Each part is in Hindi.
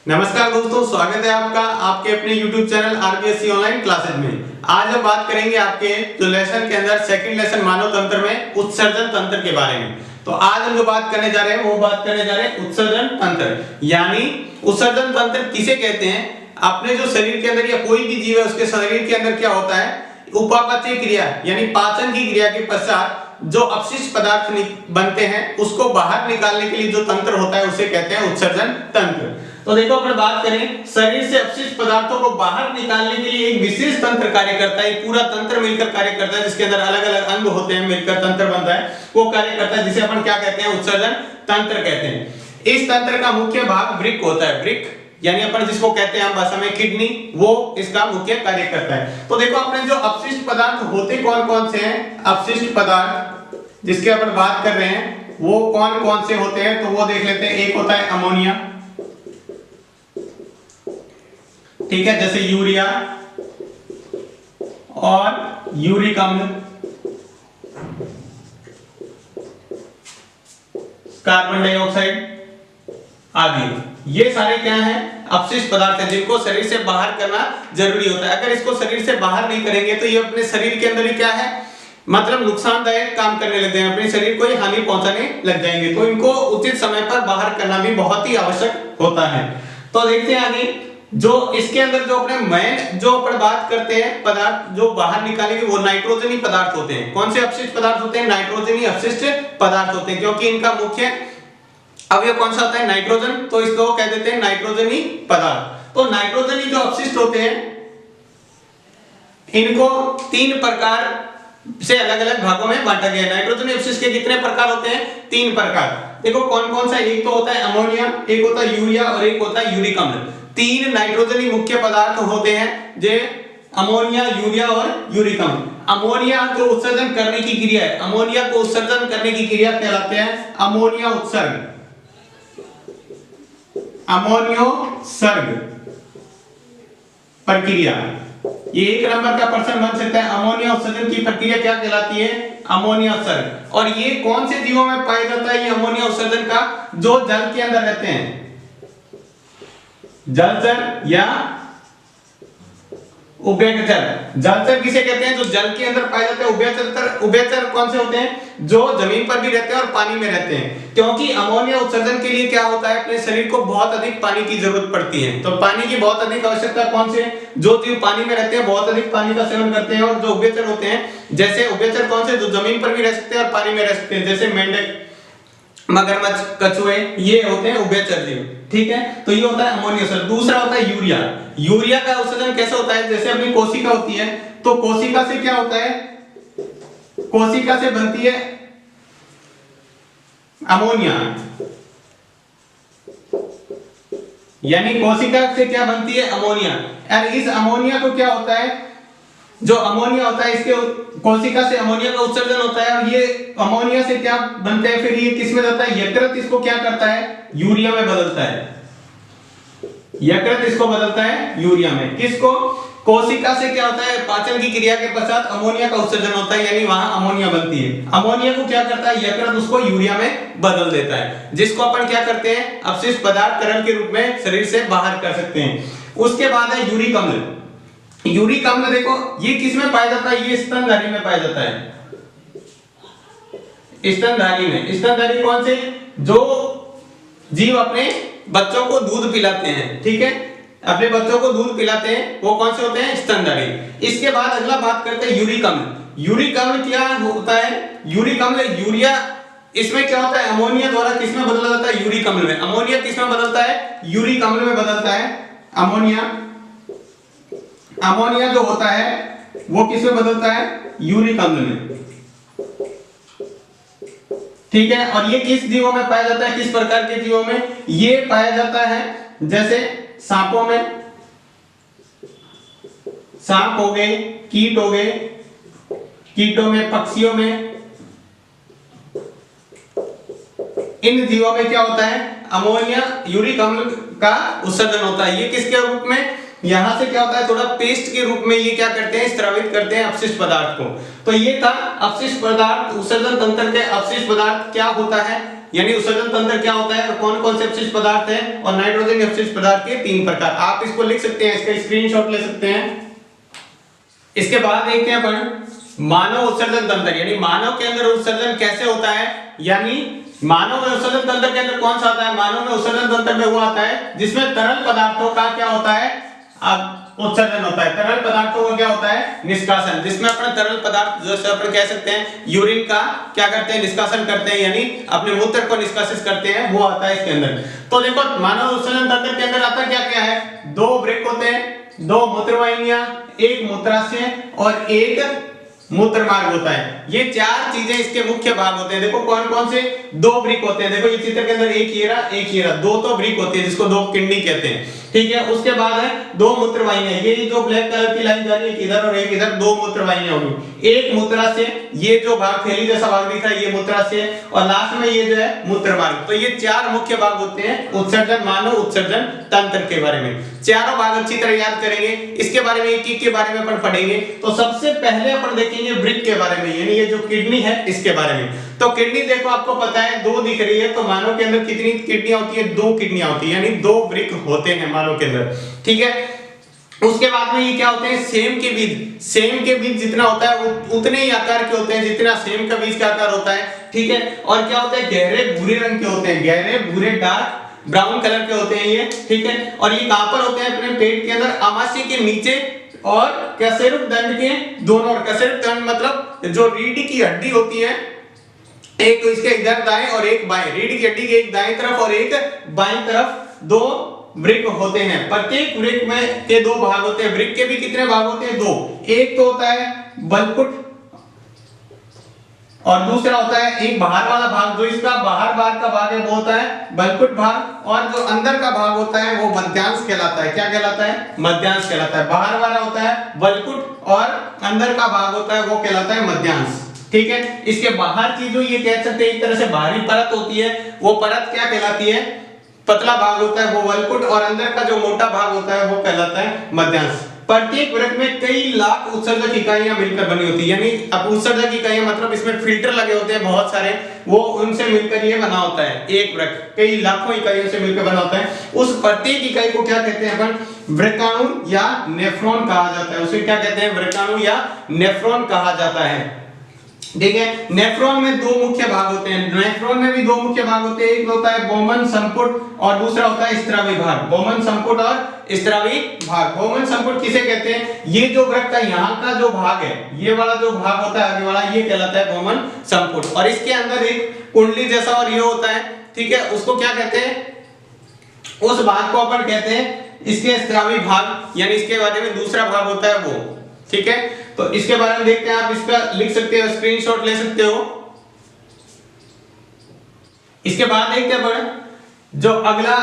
नमस्कार दोस्तों, स्वागत है आपका आपके अपने YouTube channel RBSC online classes में। आज हम बात करेंगे आपके जो लेसन के अंदर सेकंड लेसन मानव तंत्र में उत्सर्जन तंत्र के बारे में। तो आज हम जो बात करने जा रहे हैं वो बात करने जा रहे हैं उत्सर्जन तंत्र, यानी उत्सर्जन तंत्र किसे कहते हैं। अपने जो शरीर के अंदर या कोई भी जीव है उसके शरीर के अंदर क्या होता है, उपापचय क्रिया यानी पाचन की क्रिया के पश्चात जो अपशिष्ट पदार्थ बनते हैं उसको बाहर निकालने के लिए जो तंत्र होता है उसे कहते हैं उत्सर्जन तंत्र। तो देखो, अगर बात करें शरीर से अपशिष्ट पदार्थों को बाहर निकालने के लिए एक विशेष तंत्र कार्य करता है, पूरा तंत्र मिलकर कार्य करता है, जिसके अंदर अलग अलग अंग होते हैं, मिलकर तंत्र बनता है, वो कार्य करता है, जिसे अपन क्या कहते हैं, उत्सर्जन तंत्र कहते हैं। इस तंत्र का मुख्य भाग वृक्क होता है, वृक्क यानी अपन जिसको कहते हैं हम भाषा में किडनी, वो इसका मुख्य कार्य करता है। तो देखो, अपने जो अपशिष्ट पदार्थ होते कौन कौन से हैं, अपशिष्ट पदार्थ जिसके अपन बात कर रहे हैं वो कौन कौन से होते हैं, तो वो देख लेते हैं। एक होता है अमोनिया, ठीक है, जैसे यूरिया और यूरिक अम्ल, कार्बन डाइऑक्साइड आदि। ये सारे क्या हैं, अपशिष्ट पदार्थ हैं जिनको शरीर से बाहर करना जरूरी होता है। अगर इसको शरीर से बाहर नहीं करेंगे तो ये अपने शरीर के अंदर ही क्या है, मतलब नुकसानदायक काम करने लगते हैं, अपने शरीर को ही हानि पहुंचाने लग जाएंगे। तो इनको उचित समय पर बाहर करना भी बहुत ही आवश्यक होता है। तो देखते हैं आगे, जो इसके अंदर जो अपने मेन जो अपन बात करते हैं पदार्थ जो बाहर निकालेंगे वो नाइट्रोजनी पदार्थ होते हैं। कौन से अपशिष्ट पदार्थ होते हैं, नाइट्रोजनी अपशिष्ट पदार्थ होते हैं, क्योंकि इनका मुख्य अवयव कौन सा होता है, नाइट्रोजन, तो इसको कह देते हैं नाइट्रोजनी पदार्थ। तो नाइट्रोजनी जो अपशिष्ट होते हैं इनको तीन प्रकार से अलग अलग भागों में बांटा गया है। नाइट्रोजनी अपशिष्ट के कितने प्रकार होते हैं, तीन प्रकार। देखो कौन कौन सा, एक तो होता है अमोनिया, एक होता है यूरिया और एक होता है यूरिक अम्ल। तीन नाइट्रोजनी मुख्य पदार्थ होते हैं, जे अमोनिया, यूरिया और यूरिक अम्ल। अमोनिया जो उत्सर्जन करने की क्रिया है, अमोनिया को उत्सर्जन करने की क्रिया कहलाते हैं अमोनिया उत्सर्ग, अमोनियोत्सर्ग प्रक्रिया। ये एक नंबर का प्रश्न बन सकता है, अमोनिया उत्सर्जन की प्रक्रिया क्या कहलाती है, अमोनिया उत्सर्ग। और ये कौन से जीवों में पाया जाता है ये अमोनिया उत्सर्जन का, जो जल के अंदर रहते हैं, जलचर या उभयचर। जलचर किसे कहते हैं, जो जल के अंदर पाए जाते हैं। उभयचर कौन से होते हैं, जो जमीन पर भी रहते हैं और पानी में रहते हैं, क्योंकि अमोनिया उत्सर्जन के लिए क्या होता है, अपने शरीर को बहुत अधिक पानी की जरूरत पड़ती है। तो पानी की बहुत अधिक आवश्यकता कौन से, जो जीव पानी में रहते हैं बहुत अधिक पानी का सेवन करते हैं। और जो उभयचर होते हैं, जैसे उभयचर कौन से, जो जमीन पर भी रह सकते हैं और पानी में रह सकते हैं, जैसे मेंढक, मगरमच्छ, कछुए, ये होते हैं उभयचर जीव, ठीक है। तो ये होता है अमोनिया उत्सर्जन। दूसरा होता है यूरिया। यूरिया का उत्सर्जन कैसे होता है, जैसे अपनी कोशिका होती है, तो कोशिका से क्या होता है, कोशिका से बनती है अमोनिया, यानी कोशिका से क्या बनती है, अमोनिया। और इस अमोनिया को क्या होता है, जो अमोनिया होता है इसके कोशिका से अमोनिया का उत्सर्जन होता है। और ये अमोनिया से क्या बनते हैं, फिर ये किस में जाता है, यकृत इसको क्या करता है, यूरिया में बदलता है। यकृत इसको बदलता है यूरिया में। किसको, कोशिका से क्या होता है, पाचन की क्रिया के पश्चात अमोनिया का उत्सर्जन होता है, यानी वहां अमोनिया बनती है। अमोनिया को क्या करता है, यकृत उसको यूरिया में बदल देता है, जिसको अपन क्या करते हैं, अपशिष्ट पदार्थ तरल के रूप में शरीर से बाहर कर सकते हैं। उसके बाद है यूरिक अम्ल। यूरिक अम्ल देखो ये किस में पाया जाता है, ये स्तनधारी में पाया जाता है, स्तनधारी में। स्तनधारी कौन से, जो जीव अपने बच्चों को दूध पिलाते हैं, ठीक है, अपने बच्चों को दूध पिलाते हैं, वो कौन से होते हैं, स्तनधारी। इसके बाद अगला बात करते हैं यूरिक अम्ल। यूरिक अम्ल क्या होता है, यूरिक अम्ल यूरिया, इसमें क्या होता है, अमोनिया द्वारा किस में बदला जाता है, यूरिक अम्ल में। अमोनिया किस में बदलता है, यूरिक अम्ल में बदलता है। अमोनिया, अमोनिया जो होता है वो किस में बदलता है, यूरिक अम्ल में, ठीक है। और ये किस जीवों में पाया जाता है, किस प्रकार के जीवों में ये पाया जाता है, जैसे सांपों में, सांप हो गए, कीट हो गए, कीटों में, पक्षियों में, इन जीवों में क्या होता है, अमोनिया यूरिक अम्ल का उत्सर्जन होता है। ये किसके रूप में, यहां से क्या होता है, थोड़ा पेस्ट के रूप में ये क्या करते हैं, स्रावित करते हैं अपशिष्ट पदार्थ को। तो ये था अपशिष्ट पदार्थ उत्सर्जन तंत्र के। अपशिष्ट पदार्थ क्या होता है यानी उत्सर्जन तंत्र क्या होता है और कौन कौन से अपशिष्ट पदार्थ हैं, और नाइट्रोजन अपशिष्ट पदार्थ के 3 प्रकार। आप इसको लिख सकते हैं, इसका स्क्रीनशॉट ले सकते हैं। इसके बाद देखते हैं अपन मानव उत्सर्जन तंत्र, यानी मानव के अंदर उत्सर्जन कैसे होता है, यानी मानव में उत्सर्जन तंत्र के अंदर कौन सा आता है। मानव में उत्सर्जन तंत्र में वो आता है जिसमें तरल पदार्थों का क्या होता है, उत्सर्जन होता है। तरल पदार्थों का क्या होता है, निष्कासन, जिसमें अपने तरल पदार्थ जैसे अपन कह सकते हैं यूरिन का क्या करते हैं, निष्कासन करते हैं, यानी अपने मूत्र को निष्कासित करते हैं, वो आता है इसके अंदर। तो देखो मानव उत्सर्जन तंत्र के अंदर आता क्या क्या है, 2 वृक्क होते हैं, 2 मूत्रवाहिनियां, 1 मूत्राशय और 1 मूत्र मार्ग होता है। ये 4 चीजें इसके मुख्य भाग होते हैं। देखो कौन कौन से, 2 वृक्क होते हैं, देखो ये चित्र के अंदर एक ये रहा, 2 तो वृक्क होते हैं जिसको 2 किडनी कहते हैं, ठीक है। उसके बाद है 2 मूत्रवाहिनियां, ये जो ब्लैक कलर की लाइन जा रही है इधर और एक इधर, 2 मूत्रवाहिनियां होगी। 1 मूत्राशय, ये जो भाग थैली जैसा भाग दिख रहा है ये मूत्राशय, और लास्ट में ये जो है मूत्र मार्ग। तो ये 4 मुख्य भाग होते हैं उत्सर्जन, मानव उत्सर्जन तंत्र के बारे में। चारों भाग अच्छी तरह याद करेंगे, इसके बारे में एक के बारे में अपन पढ़ेंगे। तो सबसे पहले अपन देखेंगे वृक्क के बारे में, यानी ये जो किडनी है इसके बारे में। तो किडनी देखो आपको पता है 2 दिख रही है, तो मानव के अंदर कितनी किडनियां होती है, 2 किडनियां होती है, यानी 2 वृक्क होते हैं मानव के अंदर, ठीक है। उसके बाद में ये क्या होते हैं, सेम के बीज, सेम के बीज जितना होता है वो उतने ही आकार के होते हैं जितना सेम का बीज का आकार होता है, ठीक है। और क्या होता है, गहरे भूरे रंग के होते हैं, गहरे भूरे डार्क ब्राउन कलर के होते हैं ये, ठीक है। और ये कहां पर होते हैं, अपने पेट के अंदर, आमाशय के नीचे और कशेरुक दंड के दोनों। और कशेरुक दंड मतलब जो रीढ़ की हड्डी होती है, एक तो इसके इधर दाएं और एक बाएं, रीढ़ की हड्डी के एक दाएं तरफ और एक बाएं तरफ 2 वृक्क होते हैं। प्रत्येक वृक्क में के 2 भाग होते हैं। वृक्क के भी कितने भाग होते हैं, 2। एक तो होता है बलकुट और दूसरा होता है एक बाहर वाला भाग, जो इसका बाहर का भाग है वो होता है बलकुट भाग, और जो अंदर का भाग होता है वो मध्यांश कहलाता है। क्या कहलाता है, मध्यांश कहलाता है। बाहर वाला होता है बलकुट और अंदर का भाग होता है वो कहलाता है मध्यांश, ठीक है। इसके बाहर की जो ये कह सकते हैं एक तरह से बाहरी परत होती है, वो परत क्या कहलाती है, पतला भाग होता है वो वलकुट, और अंदर का जो मोटा भाग होता है वो कहलाता है मध्यांश। प्रत्येक वृक्क में कई लाख उत्सर्जक इकाइयां मिलकर बनी होती है, यानी अब उत्सर्जक इकाइयां मतलब इसमें फिल्टर लगे होते हैं बहुत सारे, वो उनसे मिलकर ये बना होता है। एक वृक्क कई लाखों इकाइयों से मिलकर बना होता है। उस प्रत्येक इकाई को क्या कहते हैं अपन, वृक्काणु या नेफ्रॉन कहा जाता है। उसे क्या कहते हैं, वृक्काणु या नेफ्रॉन कहा जाता है, ठीक है। नेफ्रॉन में 2 मुख्य भाग होते हैं, नेफ्रॉन में भी 2 मुख्य भाग होते हैं। एक होता है बोमन संपुट और दूसरा होता है स्त्रावी भाग। बोमन संपुट और स्त्रावी भाग। बोमन संपुट किसे कहते हैं, ये जो वृक्क का यहाँ का जो भाग है, ये वाला जो भाग होता है आगे वाला, ये कहलाता है बोमन संपुट। और इसके अंदर एक कुंडली जैसा और ये होता है, ठीक है, उसको क्या कहते हैं, उस भाग को अपन कहते हैं इसके स्त्रावी भाग, यानी इसके बारे में दूसरा भाग होता है वो, ठीक है। तो इसके बारे में देखते हैं, आप इसका लिख सकते हो, स्क्रीनशॉट ले सकते हो। इसके बाद देखते हैं जो अगला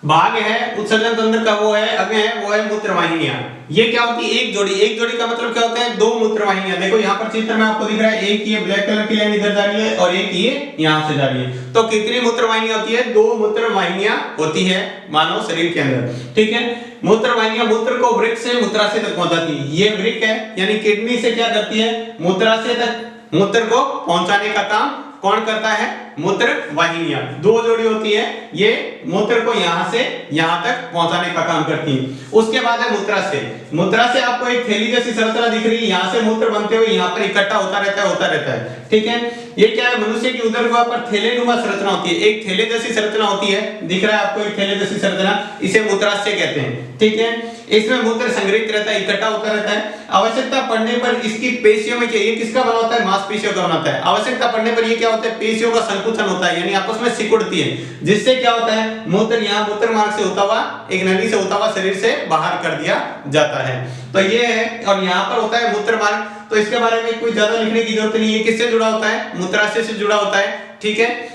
भाग है उत्सर्जन तंत्र का, वो है मूत्रवाहिनियां। ये क्या होती है, एक जोड़ी का मतलब क्या होता है, 2 मूत्रवाहिनियां। देखो यहाँ पर चित्र में आपको दिख रहा है, एक ये ब्लैक कलर की लाइन इधर जा रही है और एक ये यहाँ से जा रही है। तो कितनी मूत्रवाहिनियां होती है, 2 मूत्रवाहिनियां होती है मानव शरीर के अंदर, ठीक है। मूत्रवाहिनियां मूत्र को वृक्क से मूत्राशय तक पहुंचाती है। ये वृक्क है, यानी किडनी से क्या करती है, मूत्राशय तक मूत्र को पहुंचाने का काम कौन करता है, मूत्र वाहिनियां। 2 जोड़ी होती है, ये मूत्र को यहां से यहां तक पहुंचाने का काम करती है। उसके बाद है मूत्राशय। मूत्राशय आपको एक थैली जैसी संरचना दिख रही है, यहां से मूत्र बनते हुए यहां पर इकट्ठा होता रहता है, ठीक है। ये क्या है, मनुष्य की उदर पर थैलेनुमा संरचना होती है, एक थैले जैसी संरचना होती है, दिख रहा है आपको एक थैले जैसी संरचना, इसे मूत्राशय कहते हैं, ठीक है। इसमें मूत्र संग्रहित रहता है, इकट्ठा होता रहता है। आवश्यकता पड़ने पर इसकी पेशियों में ये किसका बना होता है, मांसपेशियों का बनाता है। आवश्यकता पड़ने पर ये क्या होता है, पेशियों का संकुचन होता है, यानी आपस में सिकुड़ती है, जिससे क्या होता है, मूत्र यहाँ मूत्र मार्ग से होता हुआ, एक नली से होता हुआ शरीर से बाहर कर दिया जाता है। तो ये है, और यहाँ पर होता है मूत्र मार्ग। तो इसके बारे में कोई ज्यादा लिखने की जरूरत नहीं है, किससे जुड़ा होता है, मूत्राशय से जुड़ा होता है, ठीक है।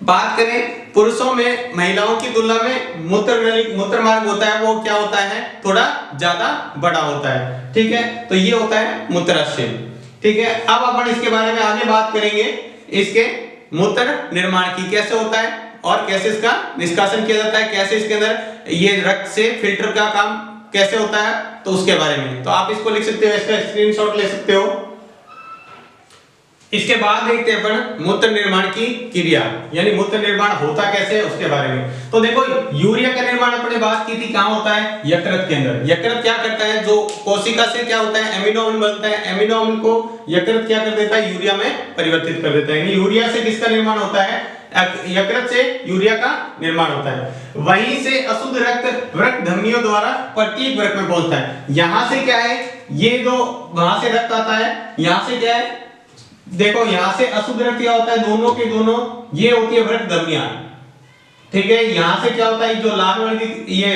बात करें पुरुषों में महिलाओं की तुलना में मूत्र मार्ग होता है, वो क्या होता है, थोड़ा ज्यादा बड़ा होता है, ठीक है। तो ये होता है मूत्राशय, ठीक है। अब अपन इसके बारे में आगे बात करेंगे, इसके मूत्र निर्माण की, कैसे होता है और कैसे इसका निष्कासन किया जाता है, कैसे इसके अंदर ये रक्त से फिल्टर का काम कैसे होता है, तो उसके बारे में। तो आप इसको लिख सकते हो, इसका स्क्रीनशॉट ले सकते हो। इसके बाद देखते हैं अपन मूत्र निर्माण की क्रिया, यानी मूत्र निर्माण होता कैसे है उसके बारे में। तो देखो यूरिया का निर्माण अपने बात की थी कहां होता है, यकृत के अंदर। यकृत क्या करता है, जो कोशिका से क्या होता है, एमिनो अम्ल बनता है, एमिनो अम्ल को यकृत क्या कर देता है, यूरिया में परिवर्तित कर देता है। यानी यूरिया से किसका निर्माण होता है, यकृत से यूरिया का निर्माण होता है। वहीं से अशुद्ध रक्त वृक्क धमनियों द्वारा प्रत्येक वृक्क में पहुंचता है। यहां से क्या है, ये जो वहां से रक्त आता है, यहां से क्या है, देखो यहां से अशुद्ध रक्त क्या होता है, दोनों के दोनों ये होती है वृक्क धमनियां, ठीक है। यहां से क्या होता है, जो लाल वाली ये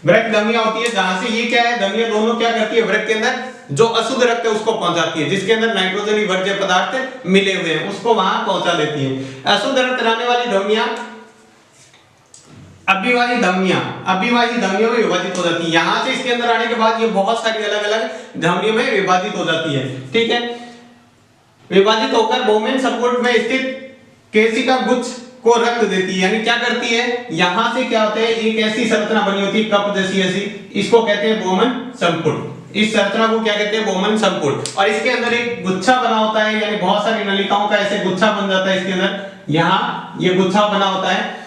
वृक्क धमनियां होती है, जहां से ये क्या है, धमनियां दोनों क्या करती है, वृक्क के अंदर जो अशुद्ध रक्त है उसको पहुंचाती है, जिसके अंदर नाइट्रोजन वर्ज्य पदार्थ मिले हुए हैं उसको वहां पहुंचा देती है। अशुद्ध रक्त लाने वाली धमनियां अभिवाही धमनियों में विभाजित हो जाती है। यहां से इसके अंदर आने के बाद ये बहुत सारी अलग अलग धमनियों में विभाजित हो जाती है, ठीक है। विभाजित होकर बोमेन सपोर्ट में स्थित केशिका गुच्छ को रक्त देती है। यानी क्या करती है, यहां से क्या होता है, एक ऐसी संरचना बनी होती है कप जैसी ऐसी, इसको कहते हैं बोमन संपुट। इस संरचना को क्या कहते हैं, बोमन संपुट। और इसके अंदर एक गुच्छा बना होता है, यानी बहुत सारी नलिकाओं का ऐसे गुच्छा बन जाता है इसके अंदर। यहां ये गुच्छा बना होता है,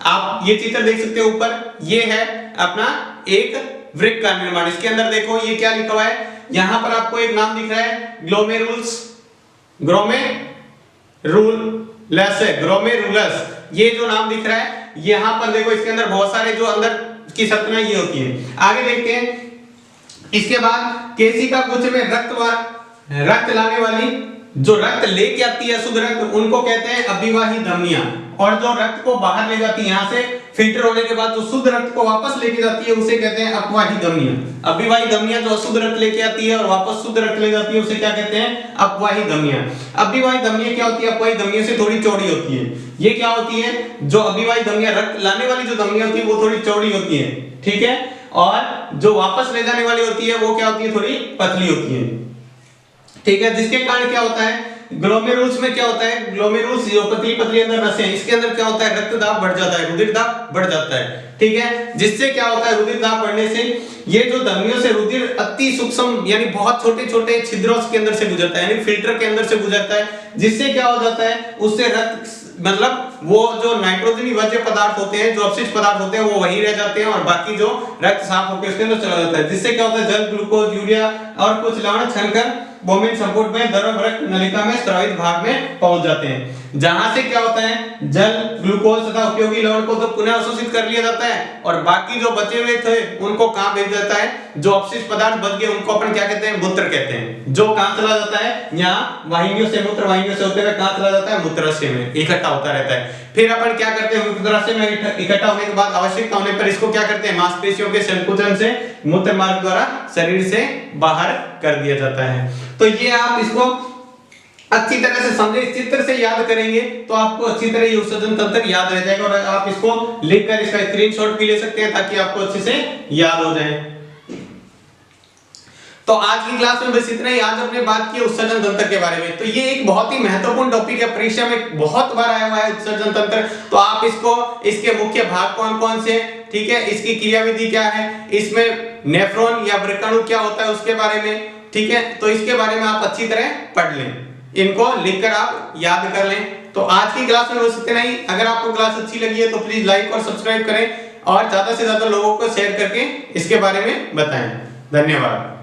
आप ये चित्र देख सकते हो ऊपर, ये है अपना एक वृक्क का निर्माण। इसके अंदर देखो ये क्या लिखा हुआ है, यहां पर आपको एक नाम दिख रहा है ग्लोमेरुलस, ग्लोमेरुलस, ये जो नाम दिख रहा है, यहां पर देखो इसके अंदर बहुत सारे जो अंदर की संरचना ये होती है। आगे देखते हैं, इसके बाद केशिका गुच्छ में रक्त लाने वाली, जो रक्त लेके आती है शुद्ध रक्त, उनको कहते हैं अभिवाही धमनियां। और जो रक्त को बाहर ले जाती है, यहां से फिल्टर होने के बाद जो शुद्ध रक्त को वापस लेके जाती है उसे कहते हैं अपवाही धमनियां। अभिवाही धमनियां जो अशुद्ध रक्त लेके आती है और वापस शुद्ध रक्त ले जाती है उसे क्या कहते हैं, अपवाही धमनियां। अभिवाही धमनियां क्या होती है, अपवाही धमनियों से थोड़ी चौड़ी होती है। ये क्या होती है, जो अभिवाही धमनियां रक्त लाने वाली जो धमनियां होती है वो थोड़ी चौड़ी होती है, ठीक है। और जो वापस ले जाने वाली होती है वो क्या होती है, थोड़ी पतली होती है, ठीक है। जिसके कारण क्या होता है, ग्लोमेरुल्स में क्या होता है, ग्लोमेरुल्स जो पतली पतली अंदर नसें हैं, इसके अंदर क्या होता है, रक्त दाब बढ़ जाता है, रुधिर दाब बढ़ जाता है, ठीक है। जिससे क्या होता है, रुधिर दाब बढ़ने से ये जो धमनियों से रुधिर अति सूक्ष्म यानी बहुत छोटे छोटे छिद्रों के अंदर से गुजरता है, यानी फिल्टर के अंदर से गुजरता है। जिससे क्या हो जाता है, उससे रक्त मतलब वो जो नाइट्रोजनी वर्ज्य पदार्थ होते हैं, जो अपशिष्ट पदार्थ होते हैं वो वही रह जाते हैं और बाकी जो रक्त साफ होकर उसके अंदर चला जाता है। जिससे क्या होता है, जल, ग्लूकोज, यूरिया और कुछ लवण छनकर बोमेन संपुट में द्रव वृक्क नलिका में स्रावित भाग में पहुंच जाते हैं। जहां से क्या होता है, जल, ग्लूकोज तथा उपयोगी लवण को तो पुनः अवशोषित कर लिया जाता है और बाकी जो बचे हुए थे उनको कहां भेज जाता है, जो अपशिष्ट पदार्थ बच गए उनको अपन क्या कहते हैं, मूत्र कहते हैं। जो कहां चला जाता है, यहां वाहिनियों से मूत्र वाहिनियों से होते हुए कहां चला जाता है, मूत्राशय में इकट्ठा होता रहता है। फिर अपन क्या करते हैं, मूत्राशय में इकट्ठा होने के बाद आवश्यकता होने पर इसको क्या करते हैं, मांसपेशियों के संकुचन से मूत्र मार्ग द्वारा शरीर से बाहर कर दिया जाता है। तो ये आप इसको अच्छी तरह से समझे, इस चित्र से याद करेंगे तो आपको अच्छी तरह ये उत्सर्जन तंत्र याद रह जाएगा और आप इसको लिखकर इसका स्क्रीनशॉट भी ले सकते हैं ताकि आपको अच्छे से याद हो जाए। तो आज की क्लास में बस इतना ही। आज हमने बात की उत्सर्जन तंत्र के बारे में। तो ये एक बहुत ही महत्वपूर्ण टॉपिक है, परीक्षा में बहुत बार आया हुआ है उत्सर्जन तंत्र। तो आप इसको, इसके मुख्य भाग कौन कौन से, ठीक है, इसकी क्रियाविधि क्या है, इसमें नेफ्रॉन या वृक्काणु क्या होता है उसके बारे में, ठीक है। तो इसके बारे में आप अच्छी तरह पढ़ लें, इनको लिखकर आप याद कर लें। तो आज की क्लास में बस इतना ही। अगर आपको क्लास अच्छी लगी है तो प्लीज लाइक और सब्सक्राइब करें और ज्यादा से ज्यादा लोगों को शेयर करके इसके बारे में बताएं। धन्यवाद।